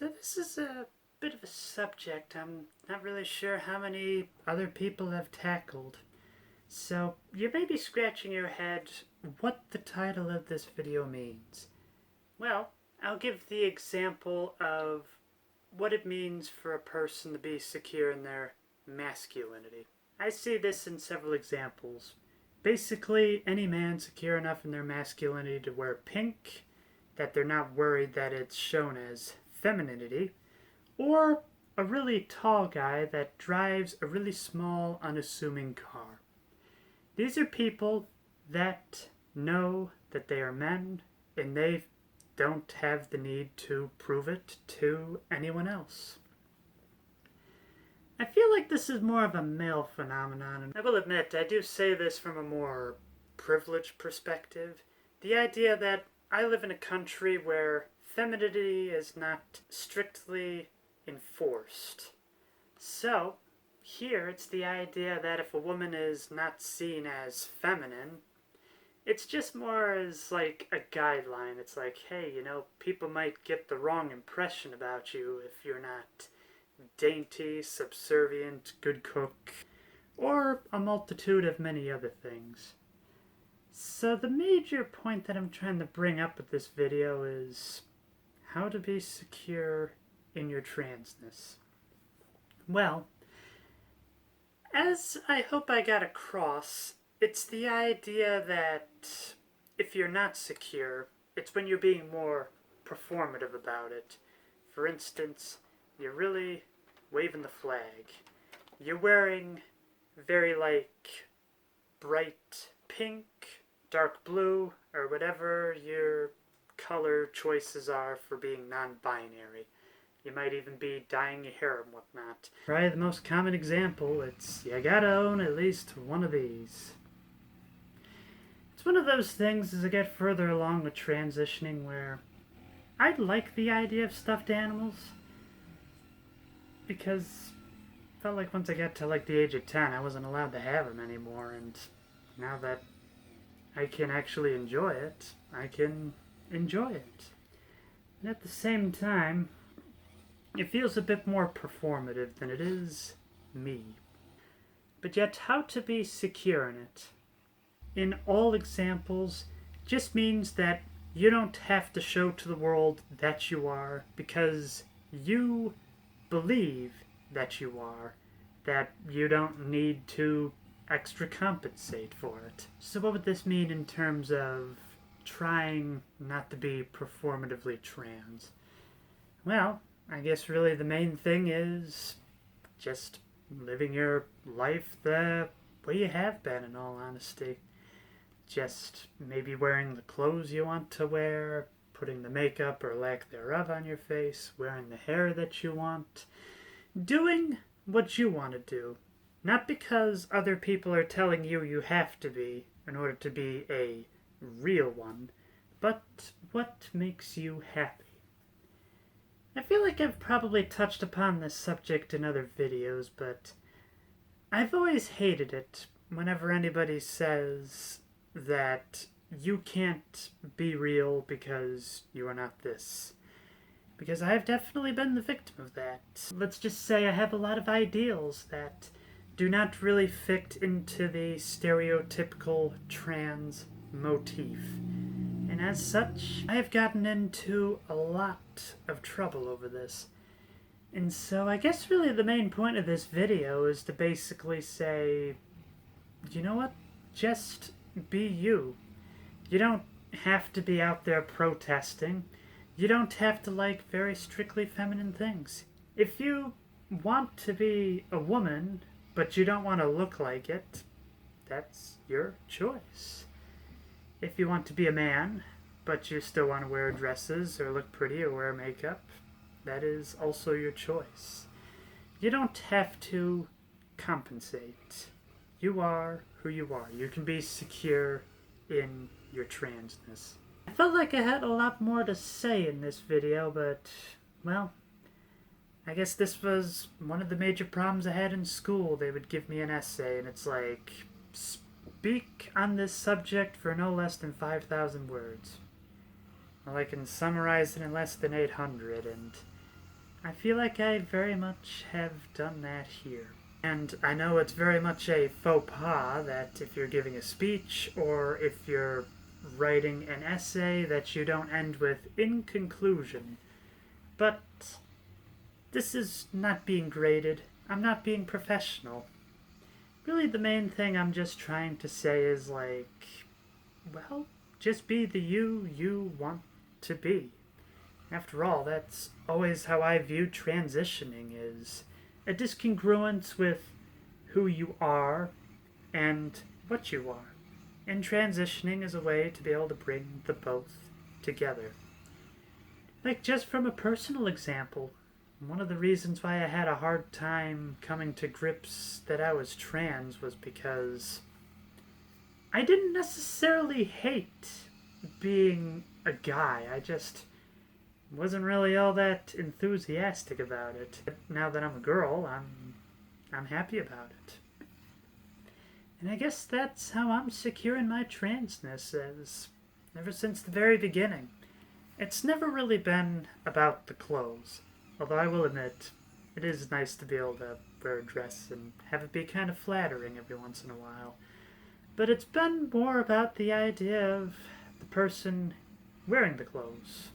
So this is a bit of a subject I'm not really sure how many other people have tackled. So you may be scratching your head what the title of this video means. Well, I'll give the example of what it means for a person to be secure in their masculinity. I see this in several examples. Basically, any man secure enough in their masculinity to wear pink, that they're not worried that it's shown as femininity, or a really tall guy that drives a really small, unassuming car. These are people that know that they are men and they don't have the need to prove it to anyone else. I feel like this is more of a male phenomenon, and I will admit I do say this from a more privileged perspective. The idea that I live in a country where femininity is not strictly enforced. So, here it's the idea that if a woman is not seen as feminine, it's just more as like a guideline. It's like, hey, people might get the wrong impression about you if you're not dainty, subservient, good cook, or a multitude of many other things. So the major point that I'm trying to bring up with this video is how to be secure in your transness. Well, as I hope I got across, it's the idea that if you're not secure, it's when you're being more performative about it. For instance, you're really waving the flag. You're wearing very bright pink, dark blue, or whatever your color choices are for being non-binary. You might even be dyeing your hair and whatnot. Probably the most common example, it's you gotta own at least one of these. It's one of those things as I get further along with transitioning where I like the idea of stuffed animals because I felt like once I got to the age of 10 I wasn't allowed to have them anymore, and now that I can actually enjoy it, I can enjoy it. And at the same time, it feels a bit more performative than it is me. But yet, how to be secure in it? In all examples, just means that you don't have to show to the world that you are because you believe that you are, that you don't need to extra compensate for it. So what would this mean in terms of trying not to be performatively trans? Well, I guess really the main thing is just living your life the way you have been, in all honesty. Just maybe wearing the clothes you want to wear, putting the makeup or lack thereof on your face, wearing the hair that you want, doing what you want to do. Not because other people are telling you you have to be in order to be a real one, but what makes you happy. I feel like I've probably touched upon this subject in other videos, but I've always hated it whenever anybody says that you can't be real because you are not this. Because I've definitely been the victim of that. Let's just say I have a lot of ideals that do not really fit into the stereotypical trans motif. And as such, I have gotten into a lot of trouble over this. And so I guess really the main point of this video is to basically say, you know what? Just be you. You don't have to be out there protesting. You don't have to like very strictly feminine things. If you want to be a woman, but you don't want to look like it, that's your choice. If you want to be a man, but you still want to wear dresses or look pretty or wear makeup, that is also your choice. You don't have to compensate. You are who you are. You can be secure in your transness. I felt like I had a lot more to say in this video, but, well, I guess this was one of the major problems I had in school. They would give me an essay, and it's like, speak on this subject for no less than 5,000 words. Well, I can summarize it in less than 800, and I feel like I very much have done that here. And I know it's very much a faux pas that if you're giving a speech or if you're writing an essay that you don't end with "in conclusion." But this is not being graded. I'm not being professional. Really, the main thing I'm just trying to say is like, well, just be the you want to be. After all, that's always how I view transitioning is a discongruence with who you are and what you are. And transitioning is a way to be able to bring the both together. Like, just from a personal example, one of the reasons why I had a hard time coming to grips that I was trans was because I didn't necessarily hate being a guy. I just wasn't really all that enthusiastic about it. But now that I'm a girl, I'm happy about it. And I guess that's how I'm secure in my transness is ever since the very beginning. It's never really been about the clothes. Although I will admit, it is nice to be able to wear a dress and have it be kind of flattering every once in a while. But it's been more about the idea of the person wearing the clothes.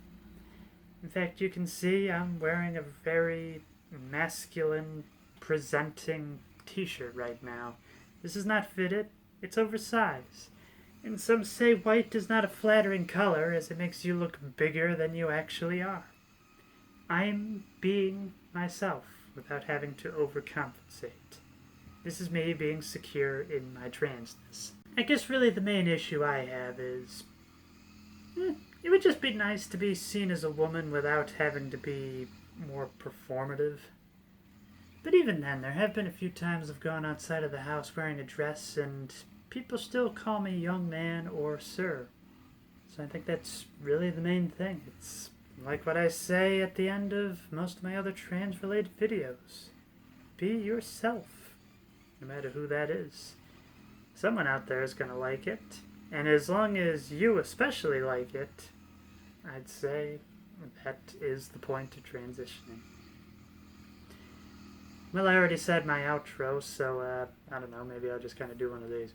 In fact, you can see I'm wearing a very masculine presenting t-shirt right now. This is not fitted, it's oversized. And some say white is not a flattering color as it makes you look bigger than you actually are. I'm being myself without having to overcompensate. This is me being secure in my transness. I guess really the main issue I have is it would just be nice to be seen as a woman without having to be more performative. But even then, there have been a few times I've gone outside of the house wearing a dress and people still call me young man or sir. So I think that's really the main thing. It's like what I say at the end of most of my other trans-related videos. Be yourself, no matter who that is. Someone out there is going to like it, and as long as you especially like it, I'd say that is the point of transitioning. Well, I already said my outro, so I don't know, maybe I'll just kind of do one of these.